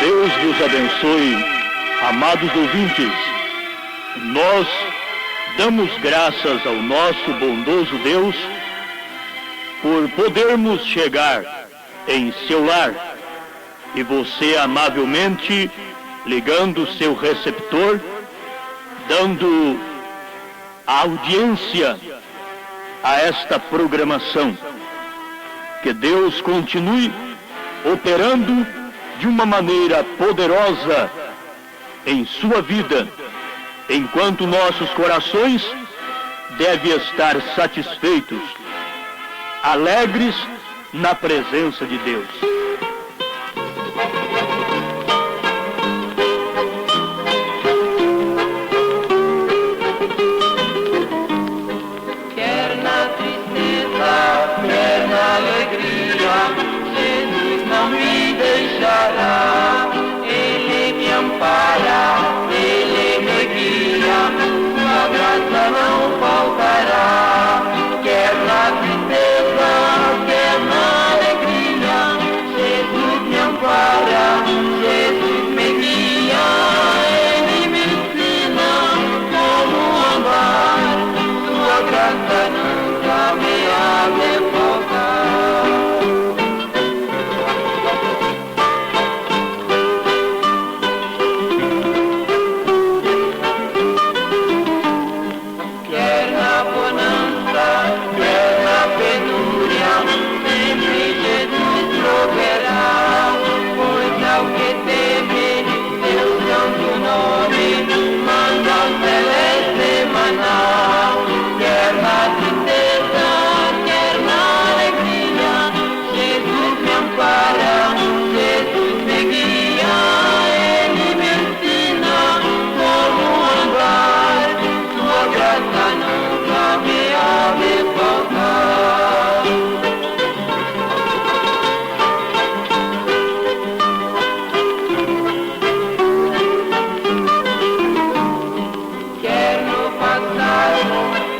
Deus vos abençoe, amados ouvintes. Nós damos graças ao nosso bondoso Deus por podermos chegar em seu lar e você amavelmente ligando seu receptor, dando audiência a esta programação. Que Deus continue operando de uma maneira poderosa em sua vida, enquanto nossos corações devem estar satisfeitos, alegres na presença de Deus. Quer na tristeza, quer na alegria, Jesus não me deixará. Ele me ampara, Ele me guia, sua graça não faltará. Quer na tristeza, quer na alegria, Jesus me ampara, Jesus me guia, Ele me ensina como andar, sua graça nunca me há de faltar. Quer na bonança, quer na penúria, sempre Jesus proverá. Pois ao que teme seu santo nome, manda o celeste maná. Quer na tristeza, quer na alegria, Jesus me ampara, Jesus me guia, Ele me ensina como andar, sua graça nunca me há de faltar. Quer no passado,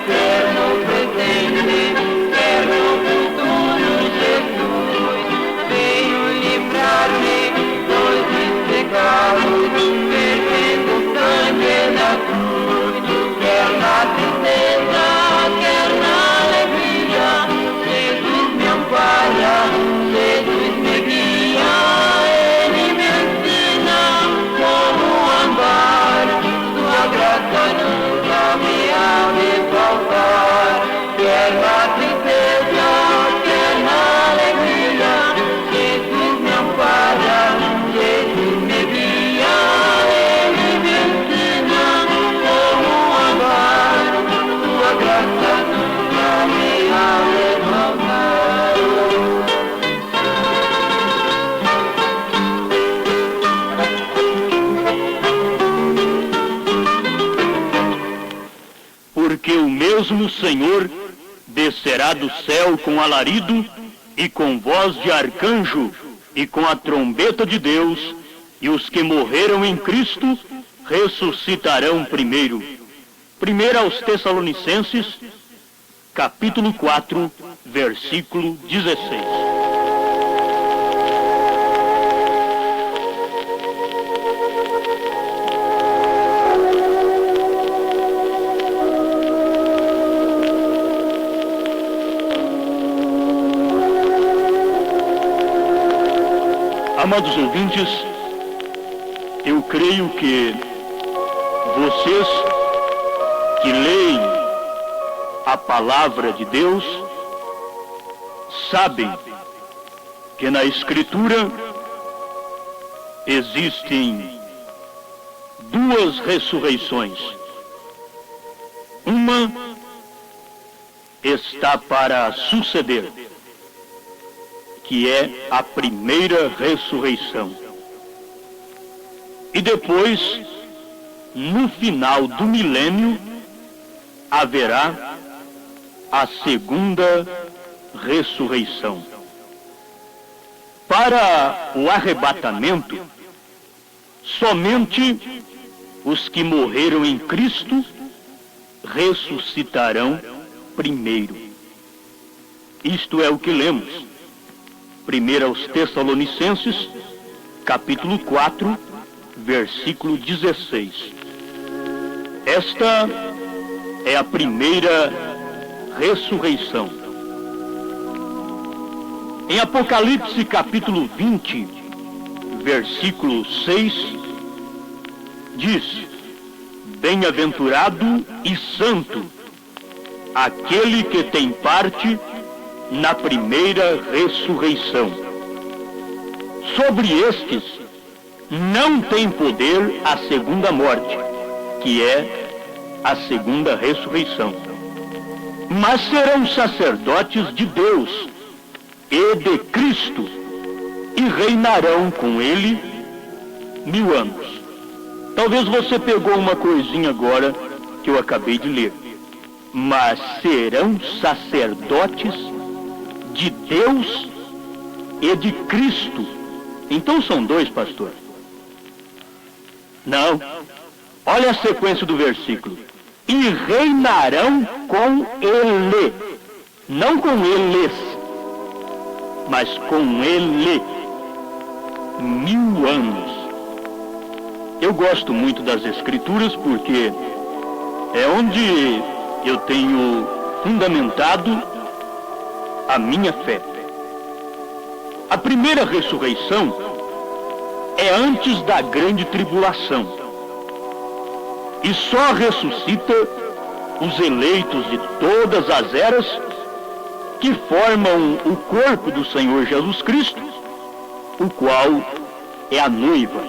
quer no presente, quer no futuro, Jesus veio livrar-me dos meus pecados, vertendo sangue na cruz. Quer na tristeza, quer na alegria, Jesus me ampara, Jesus me guia, Ele me ensina como andar, sua graça nunca me há de faltar. Quer na tristeza, quer na alegria, Jesus me ampara, Jesus me guia, Ele me ensina como andar, sua graça nunca me há de faltar. Porque o mesmo Senhor descerá do céu com alarido e com voz de arcanjo e com a trombeta de Deus, e os que morreram em Cristo ressuscitarão primeiro. 1 aos Tessalonicenses, capítulo 4, versículo 16. Amados ouvintes, eu creio que vocês que leem a palavra de Deus sabem que na Escritura existem duas ressurreições. Uma está para suceder, que é a primeira ressurreição. E depois, no final do milênio, haverá a segunda ressurreição. Para o arrebatamento, somente os que morreram em Cristo ressuscitarão primeiro. Isto é o que lemos. 1 aos Tessalonicenses, capítulo 4, versículo 16. Esta é a primeira ressurreição. Em Apocalipse capítulo 20, versículo 6, diz: Bem-aventurado e santo aquele que tem parte na primeira ressurreição. Sobre estes não tem poder a segunda morte, que é a segunda ressurreição, mas serão sacerdotes de Deus e de Cristo, e reinarão com ele 1000 anos. Talvez você pegou uma coisinha agora que eu acabei de ler. Mas serão sacerdotes de Deus e de Cristo. Então são dois, pastor? Não. Olha a sequência do versículo. E reinarão com ele. Não com eles, mas com ele. 1000 anos. Eu gosto muito das Escrituras porque é onde eu tenho fundamentado a minha fé. A primeira ressurreição é antes da grande tribulação. E só ressuscita os eleitos de todas as eras que formam o corpo do Senhor Jesus Cristo, o qual é a noiva.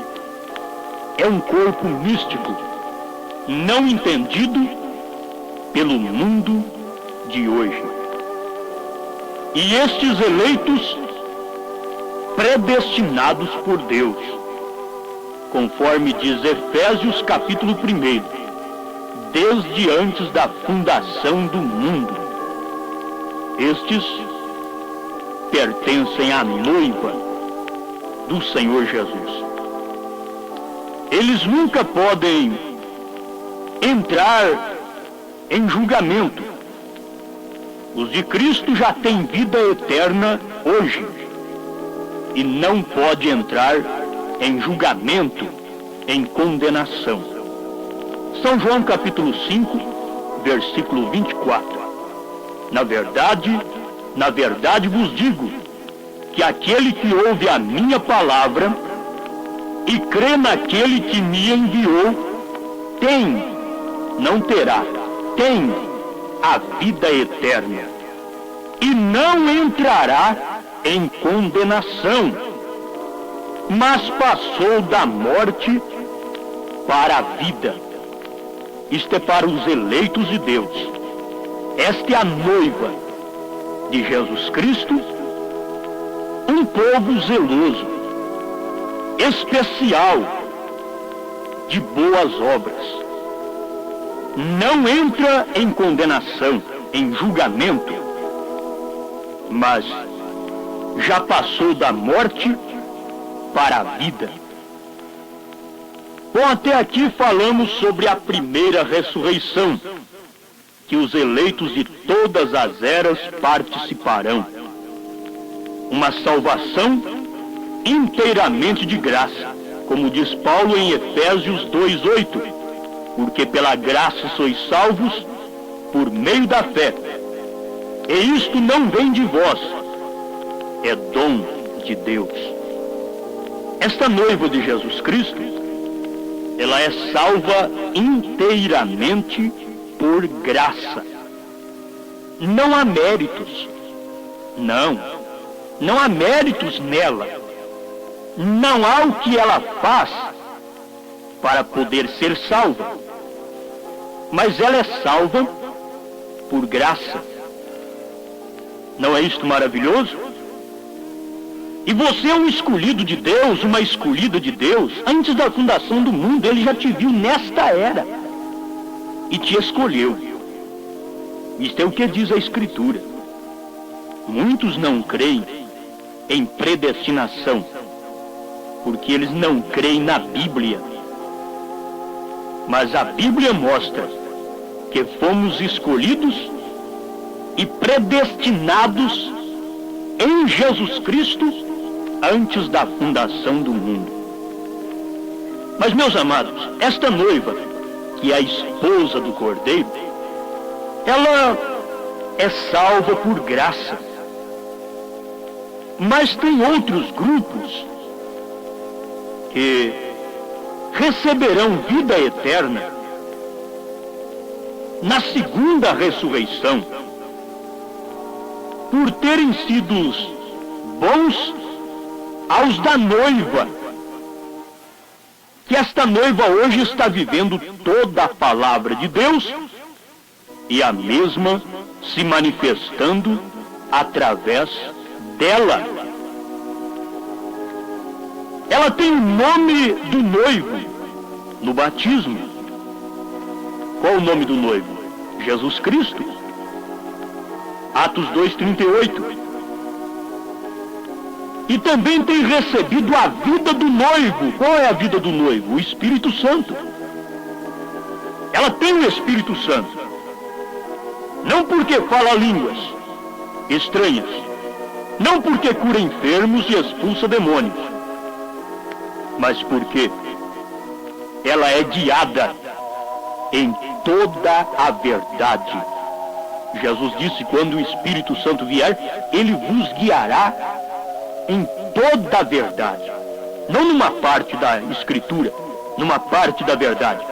É um corpo místico, não entendido pelo mundo de hoje. E estes eleitos predestinados por Deus, conforme diz Efésios capítulo 1, desde antes da fundação do mundo, estes pertencem à noiva do Senhor Jesus. Eles nunca podem entrar em julgamento. Os de Cristo já têm vida eterna hoje e não pode entrar em julgamento, em condenação. São João capítulo 5, versículo 24. Na verdade vos digo que aquele que ouve a minha palavra e crê naquele que me enviou tem, não terá, tem a vida eterna e não entrará em condenação, mas passou da morte para a vida. Isto é para os eleitos de Deus. Esta é a noiva de Jesus Cristo, um povo zeloso, especial, de boas obras. Não entra em condenação, em julgamento, mas já passou da morte para a vida. Bom, até aqui falamos sobre a primeira ressurreição, que os eleitos de todas as eras participarão. Uma salvação inteiramente de graça, como diz Paulo em Efésios 2:8, porque pela graça sois salvos por meio da fé. E isto não vem de vós, é dom de Deus. Esta noiva de Jesus Cristo, ela é salva inteiramente por graça. Não há méritos. Não há méritos nela. Não há o que ela faz para poder ser salva. Mas ela é salva por graça. Não é isto maravilhoso? E você é um escolhido de Deus, uma escolhida de Deus. Antes da fundação do mundo, Ele já te viu nesta era e te escolheu. Isto é o que diz a Escritura. Muitos não creem em predestinação, porque eles não creem na Bíblia. Mas a Bíblia mostra que fomos escolhidos e predestinados em Jesus Cristo antes da fundação do mundo. Mas, meus amados, esta noiva, que é a esposa do Cordeiro, ela é salva por graça. Mas tem outros grupos que receberão vida eterna na segunda ressurreição, por terem sido bons aos da noiva, que esta noiva hoje está vivendo toda a palavra de Deus e a mesma se manifestando através dela. Ela tem o nome do noivo no batismo. Qual o nome do noivo? Jesus Cristo. Atos 2:38. E também tem recebido a vida do noivo. Qual é a vida do noivo? O Espírito Santo. Ela tem o Espírito Santo. Não porque fala línguas estranhas. Não porque cura enfermos e expulsa demônios. Mas porque ela é guiada em toda a verdade. Jesus disse, quando o Espírito Santo vier, ele vos guiará em toda a verdade. Não numa parte da Escritura, numa parte da verdade.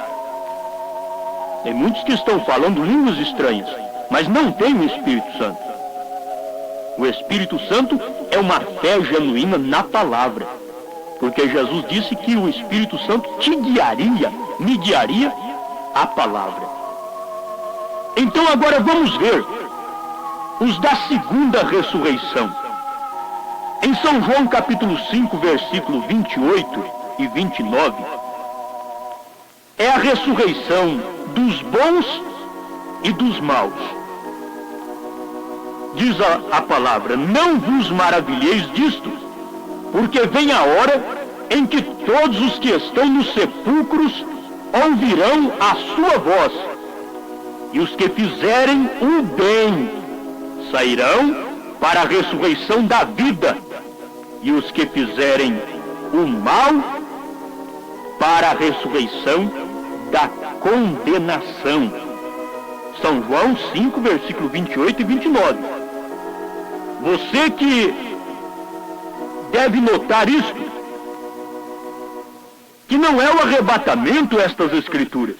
Tem muitos que estão falando línguas estranhas, mas não tem o Espírito Santo. O Espírito Santo é uma fé genuína na palavra. Porque Jesus disse que o Espírito Santo te guiaria, me guiaria a palavra. Então agora vamos ver os da segunda ressurreição. Em São João capítulo 5, versículo 28 e 29, é a ressurreição dos bons e dos maus. Diz a palavra, não vos maravilheis disto, porque vem a hora em que todos os que estão nos sepulcros ouvirão a sua voz, e os que fizerem o bem sairão para a ressurreição da vida, e os que fizerem o mal para a ressurreição da condenação. São João 5, versículo 28 e 29. Você que deve notar isto, que não é o arrebatamento estas escrituras.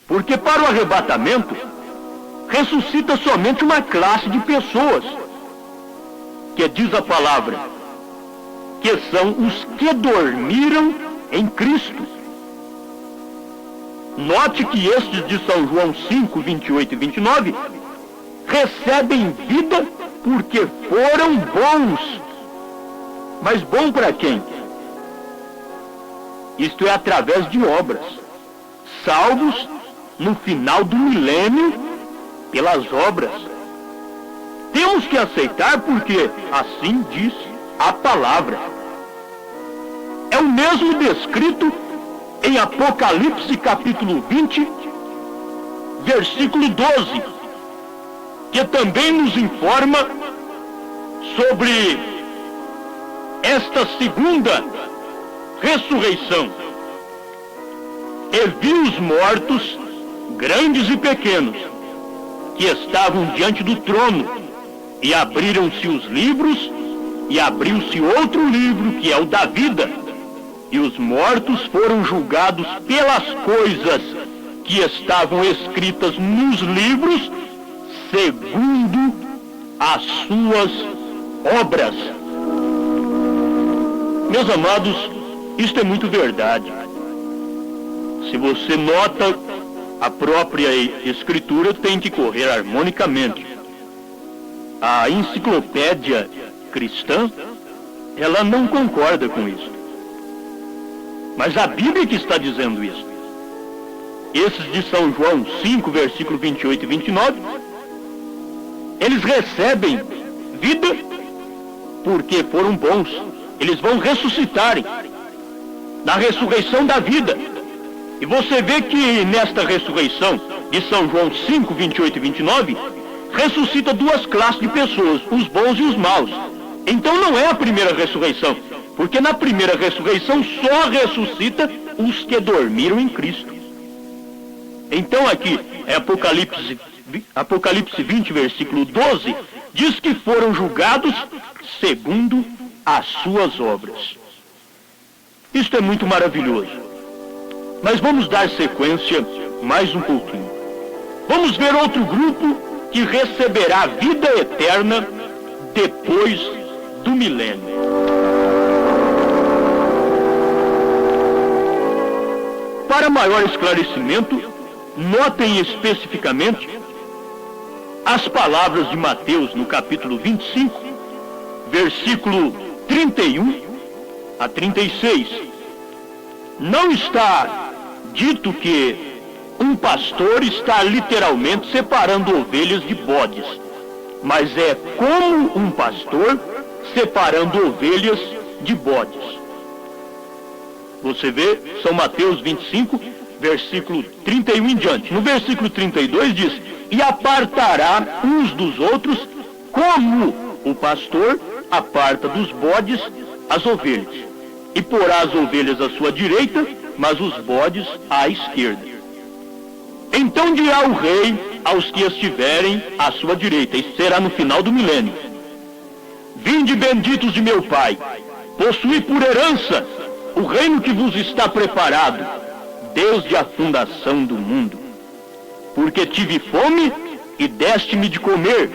Porque para o arrebatamento, ressuscita somente uma classe de pessoas, que diz a palavra, que são os que dormiram em Cristo. Note que estes de São João 5, 28 e 29, recebem vida porque foram bons. Mas bom para quem? Isto é através de obras. Salvos no final do milênio pelas obras. Temos que aceitar porque assim diz a palavra. É o mesmo descrito em Apocalipse capítulo 20, versículo 12, que também nos informa sobre esta segunda ressurreição. E vi os mortos, grandes e pequenos, que estavam diante do trono, e abriram-se os livros, e abriu-se outro livro, que é o da vida, e os mortos foram julgados pelas coisas que estavam escritas nos livros, segundo as suas obras. Meus amados, isto é muito verdade. Se você nota, a própria Escritura tem que correr harmonicamente. A enciclopédia cristã, ela não concorda com isso. Mas a Bíblia que está dizendo isso. Esses de São João 5, versículo 28 e 29, eles recebem vida porque foram bons. Eles vão ressuscitarem na ressurreição da vida. E você vê que nesta ressurreição de São João 5, 28 e 29, ressuscita duas classes de pessoas, os bons e os maus. Então não é a primeira ressurreição. Porque na primeira ressurreição só ressuscita os que dormiram em Cristo. Então aqui, Apocalipse 20, versículo 12, diz que foram julgados segundo as suas obras. Isto é muito maravilhoso. Mas vamos dar sequência mais um pouquinho. Vamos ver outro grupo que receberá vida eterna depois do milênio. Para maior esclarecimento, notem especificamente as palavras de Mateus no capítulo 25, versículo 31 a 36. Não está dito que um pastor está literalmente separando ovelhas de bodes, mas é como um pastor separando ovelhas de bodes. Você vê, São Mateus 25, versículo 31 em diante. No versículo 32 diz: e apartará uns dos outros, como o pastor aparta dos bodes as ovelhas. E porá as ovelhas à sua direita, mas os bodes à esquerda. Então dirá o rei aos que estiverem à sua direita, e será no final do milênio: vinde, benditos de meu Pai, possuí por herança o reino que vos está preparado desde a fundação do mundo. Porque tive fome e deste-me de comer,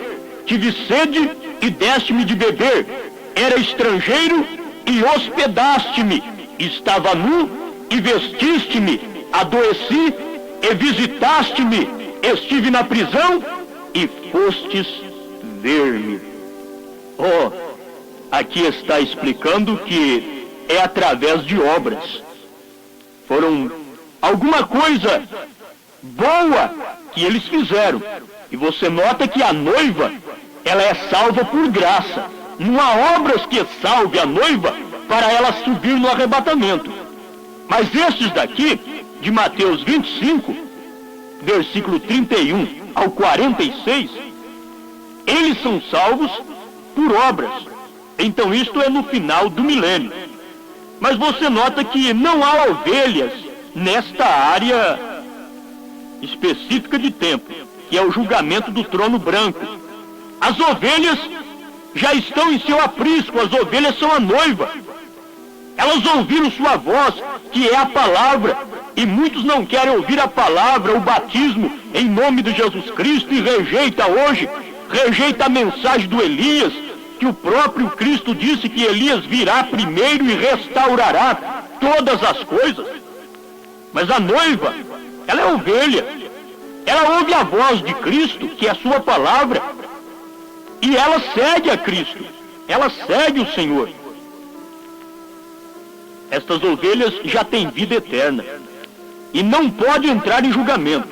tive sede e deste-me de beber, era estrangeiro e hospedaste-me, estava nu e vestiste-me, adoeci e visitaste-me, estive na prisão e fostes ver-me. Oh, aqui está explicando que é através de obras. Foram alguma coisa boa que eles fizeram. E você nota que a noiva, ela é salva por graça. Não há obras que salve a noiva para ela subir no arrebatamento. Mas estes daqui, de Mateus 25, versículo 31 ao 46, eles são salvos por obras. Então isto é no final do milênio. Mas você nota que não há ovelhas nesta área específica de tempo, que é o julgamento do trono branco. As ovelhas já estão em seu aprisco, as ovelhas são a noiva. Elas ouviram sua voz, que é a palavra, e muitos não querem ouvir a palavra, o batismo em nome de Jesus Cristo, e rejeita a mensagem do Elias, que o próprio Cristo disse que Elias virá primeiro e restaurará todas as coisas. Mas a noiva, ela é ovelha. Ela ouve a voz de Cristo, que é a sua palavra, e ela segue a Cristo. Ela segue o Senhor. Estas ovelhas já têm vida eterna e não podem entrar em julgamento.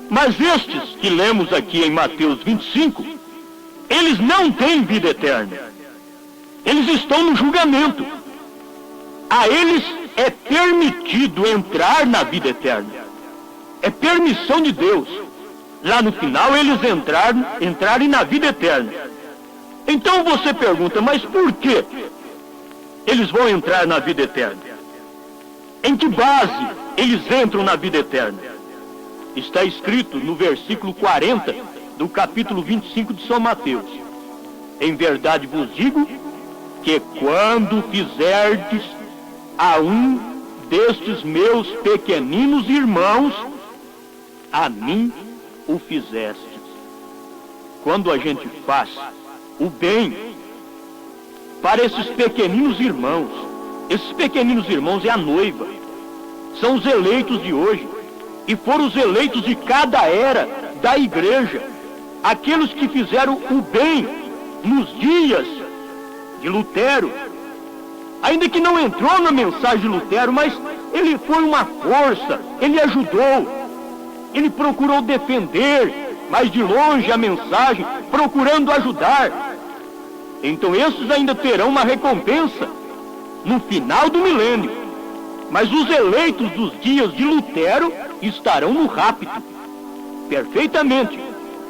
Mas estes que lemos aqui em Mateus 25, eles não têm vida eterna. Eles estão no julgamento. A eles é permitido entrar na vida eterna. É permissão de Deus. Lá no final eles entrarem na vida eterna. Então você pergunta, mas por que eles vão entrar na vida eterna? Em que base eles entram na vida eterna? Está escrito no versículo 40 do capítulo 25 de São Mateus: em verdade vos digo que quando fizerdes a um destes meus pequeninos irmãos, a mim o fizestes. Quando a gente faz o bem para esses pequeninos irmãos é a noiva, são os eleitos de hoje, e foram os eleitos de cada era da igreja, aqueles que fizeram o bem nos dias de Lutero, ainda que não entrou na mensagem de Lutero, mas ele foi uma força, ele ajudou, ele procurou defender mais de longe a mensagem, procurando ajudar. Então esses ainda terão uma recompensa no final do milênio. Mas os eleitos dos dias de Lutero estarão no rapto, perfeitamente.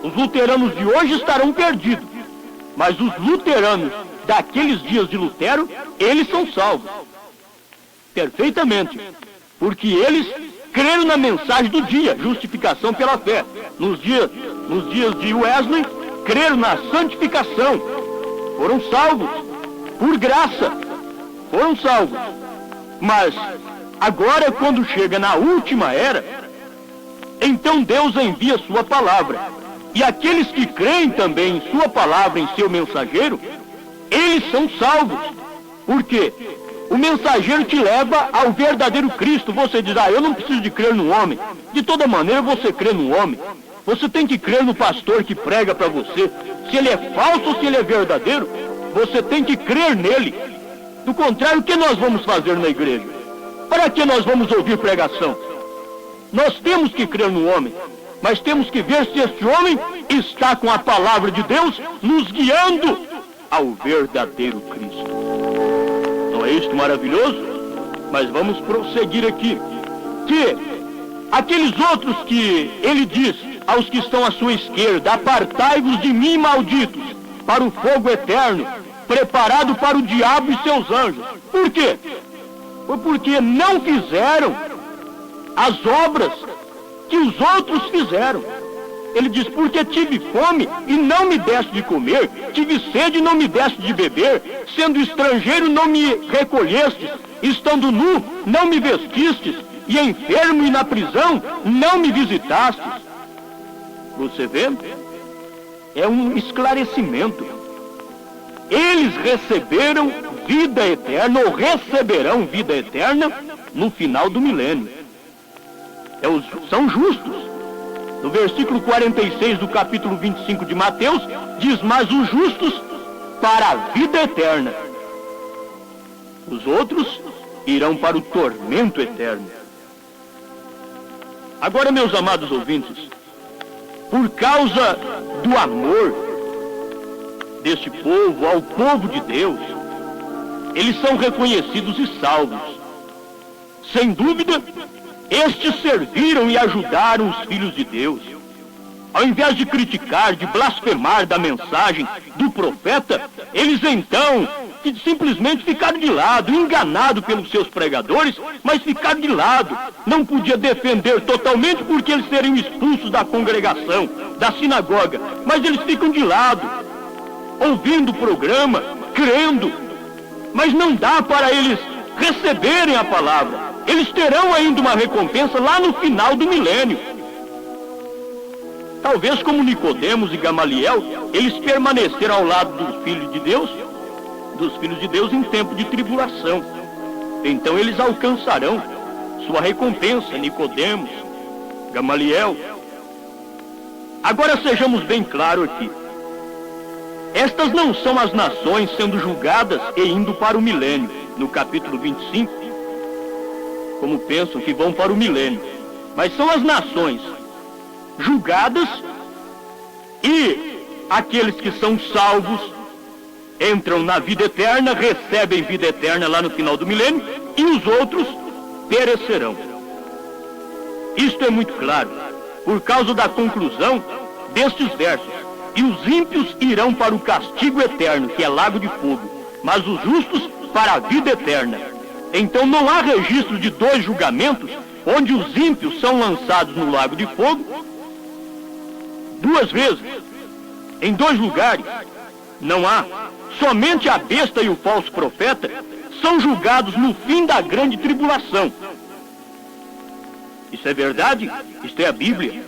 Os luteranos de hoje estarão perdidos, mas os luteranos daqueles dias de Lutero, eles são salvos. Perfeitamente. Porque eles creram na mensagem do dia, justificação pela fé. Nos dias de Wesley, creram na santificação. Foram salvos. Por graça. Foram salvos. Mas, agora quando chega na última era, então Deus envia sua palavra. E aqueles que creem também em sua palavra, em seu mensageiro, eles são salvos. Por quê? O mensageiro te leva ao verdadeiro Cristo. Você diz, eu não preciso de crer no homem. De toda maneira você crê no homem. Você tem que crer no pastor que prega para você. Se ele é falso ou se ele é verdadeiro, você tem que crer nele. Do contrário, o que nós vamos fazer na igreja? Para que nós vamos ouvir pregação? Nós temos que crer no homem, mas temos que ver se este homem está com a palavra de Deus nos guiando ao verdadeiro Cristo. Não é isto maravilhoso? Mas vamos prosseguir aqui. Que aqueles outros que ele diz aos que estão à sua esquerda, apartai-vos de mim, malditos, para o fogo eterno, preparado para o diabo e seus anjos. Por quê? Foi porque não fizeram as obras que os outros fizeram. Ele diz, porque tive fome e não me deste de comer, tive sede e não me deste de beber, sendo estrangeiro não me recolhestes, estando nu não me vestistes, e enfermo e na prisão não me visitastes. Você vê? É um esclarecimento. Eles receberam vida eterna, ou receberão vida eterna, no final do milênio. São justos. No versículo 46 do capítulo 25 de Mateus, diz, mas os justos para a vida eterna. Os outros irão para o tormento eterno. Agora, meus amados ouvintes, por causa do amor deste povo ao povo de Deus, eles são reconhecidos e salvos. Sem dúvida, estes serviram e ajudaram os filhos de Deus. Ao invés de criticar, de blasfemar da mensagem do profeta, eles então simplesmente ficaram de lado, enganados pelos seus pregadores, mas ficaram de lado. Não podia defender totalmente porque eles seriam expulsos da congregação, da sinagoga, mas eles ficam de lado, ouvindo o programa, crendo, mas não dá para eles receberem a palavra. Eles terão ainda uma recompensa lá no final do milênio. Talvez como Nicodemos e Gamaliel, eles permaneceram ao lado dos filhos de Deus em tempo de tribulação. Então eles alcançarão sua recompensa, Nicodemos, Gamaliel. Agora sejamos bem claros aqui. Estas não são as nações sendo julgadas e indo para o milênio. No capítulo 25, como pensam que vão para o milênio. Mas são as nações julgadas e aqueles que são salvos entram na vida eterna, recebem vida eterna lá no final do milênio, e os outros perecerão. Isto é muito claro, por causa da conclusão destes versos. E os ímpios irão para o castigo eterno, que é lago de fogo, mas os justos para a vida eterna. Então não há registro de dois julgamentos, onde os ímpios são lançados no lago de fogo, duas vezes, em dois lugares. Não há. Somente a besta e o falso profeta são julgados no fim da grande tribulação. Isso é verdade? Isto é a Bíblia.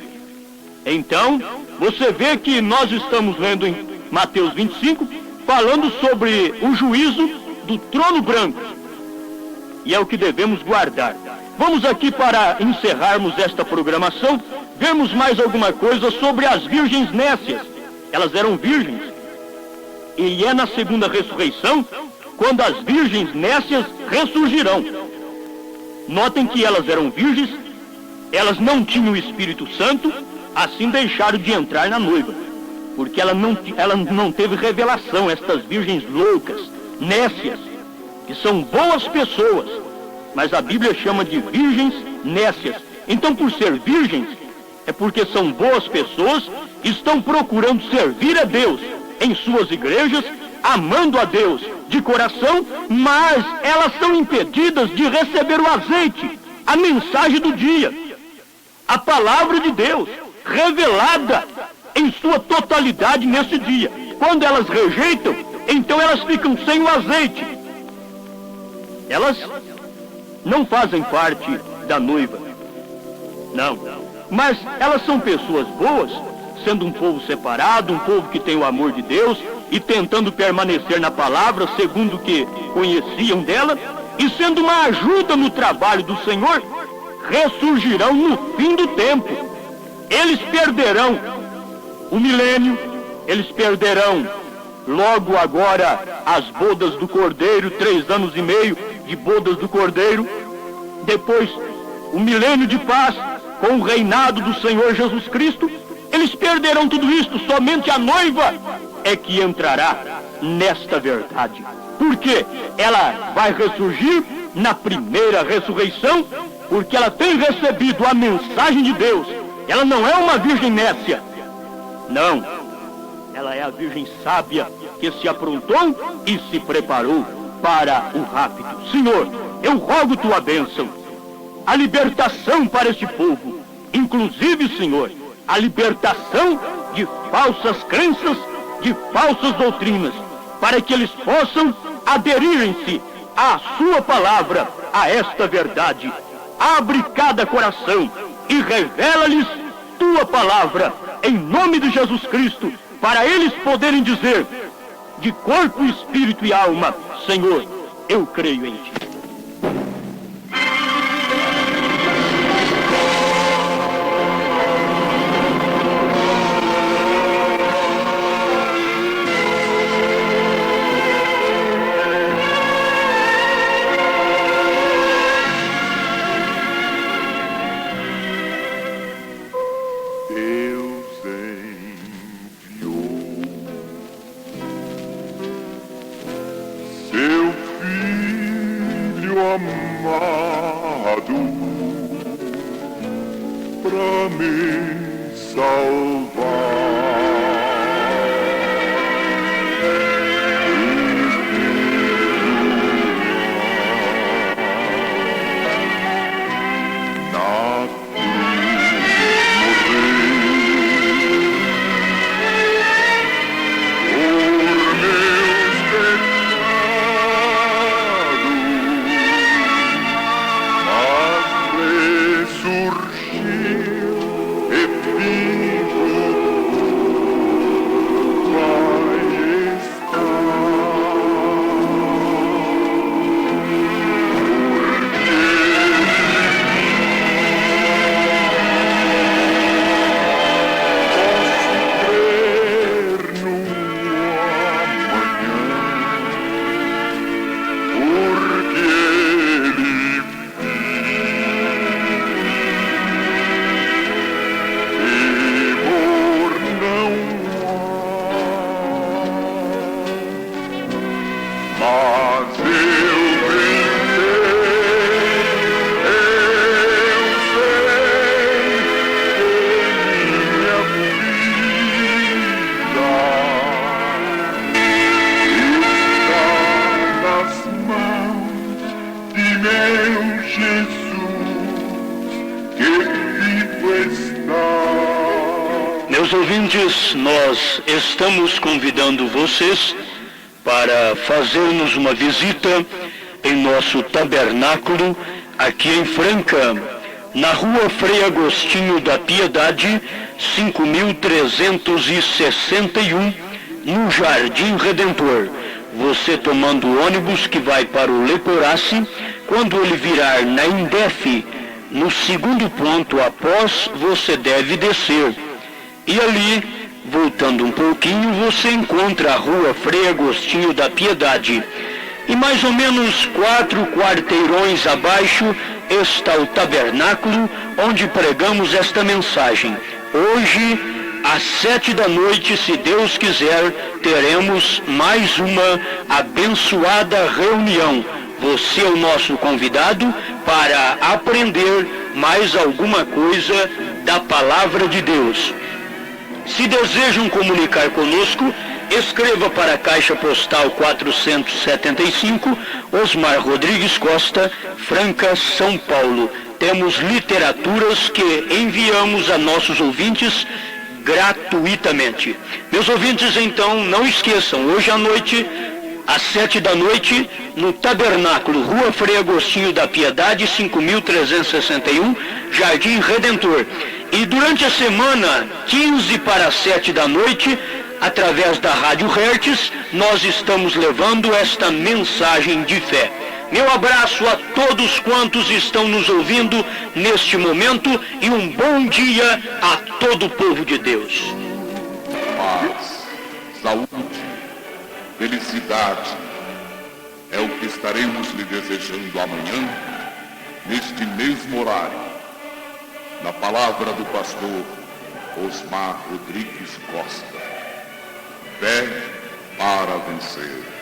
Então, você vê que nós estamos lendo em Mateus 25, falando sobre o juízo do trono branco. E é o que devemos guardar. Vamos aqui, para encerrarmos esta programação, vermos mais alguma coisa sobre as virgens nécias. Elas eram virgens. E é na segunda ressurreição, quando as virgens nécias ressurgirão. Notem que elas eram virgens, elas não tinham o Espírito Santo, assim deixaram de entrar na noiva. Porque ela não teve revelação, estas virgens loucas, nécias, que são boas pessoas, mas a Bíblia chama de virgens nécias. Então, por ser virgens, é porque são boas pessoas, estão procurando servir a Deus em suas igrejas, amando a Deus de coração, mas elas são impedidas de receber o azeite, a mensagem do dia, a palavra de Deus, revelada em sua totalidade nesse dia. Quando elas rejeitam, então elas ficam sem o azeite. Elas não fazem parte da noiva, não. Mas elas são pessoas boas, sendo um povo separado, um povo que tem o amor de Deus e tentando permanecer na palavra segundo o que conheciam dela, e sendo uma ajuda no trabalho do Senhor, ressurgirão no fim do tempo. Eles perderão o milênio, eles perderão logo agora as bodas do Cordeiro, 3 anos e meio de bodas do Cordeiro, depois o milênio de paz com o reinado do Senhor Jesus Cristo. Eles perderão tudo isto, somente a noiva é que entrará nesta verdade. Porque ela vai ressurgir na primeira ressurreição, porque ela tem recebido a mensagem de Deus. Ela não é uma virgem nécia, não. Ela é a virgem sábia que se aprontou e se preparou para o rápido. Senhor, eu rogo tua bênção, a libertação para este povo, inclusive, Senhor, a libertação de falsas crenças, de falsas doutrinas, para que eles possam aderirem-se à sua palavra, a esta verdade. Abre cada coração e revela-lhes tua palavra, em nome de Jesus Cristo, para eles poderem dizer, de corpo, espírito e alma, Senhor, eu creio em ti. Amado, pra me salvar, na Meus ouvintes, nós estamos convidando vocês para fazermos uma visita em nosso tabernáculo aqui em Franca, na rua Frei Agostinho da Piedade, 5361, no Jardim Redentor. Você tomando o ônibus que vai para o Leporace, quando ele virar na Indef, no segundo ponto após, você deve descer. E ali, voltando um pouquinho, você encontra a rua Frei Agostinho da Piedade. E mais ou menos 4 quarteirões abaixo está o tabernáculo onde pregamos esta mensagem. Hoje, às 7 da noite, se Deus quiser, teremos mais uma abençoada reunião. Você é o nosso convidado para aprender mais alguma coisa da Palavra de Deus. Se desejam comunicar conosco, escreva para a Caixa Postal 475, Osmar Rodrigues Costa, Franca, São Paulo. Temos literaturas que enviamos a nossos ouvintes gratuitamente. Meus ouvintes, então, não esqueçam, hoje à noite, às 7 da noite, no Tabernáculo, Rua Frei Agostinho da Piedade, 5.361, Jardim Redentor. E durante a semana, 15 para as 7 da noite, através da Rádio Hertz, nós estamos levando esta mensagem de fé. Meu abraço a todos quantos estão nos ouvindo neste momento e um bom dia a todo o povo de Deus. Paz, saúde, felicidade é o que estaremos lhe desejando amanhã, neste mesmo horário, na palavra do pastor Osmar Rodrigues Costa. Fé para vencer.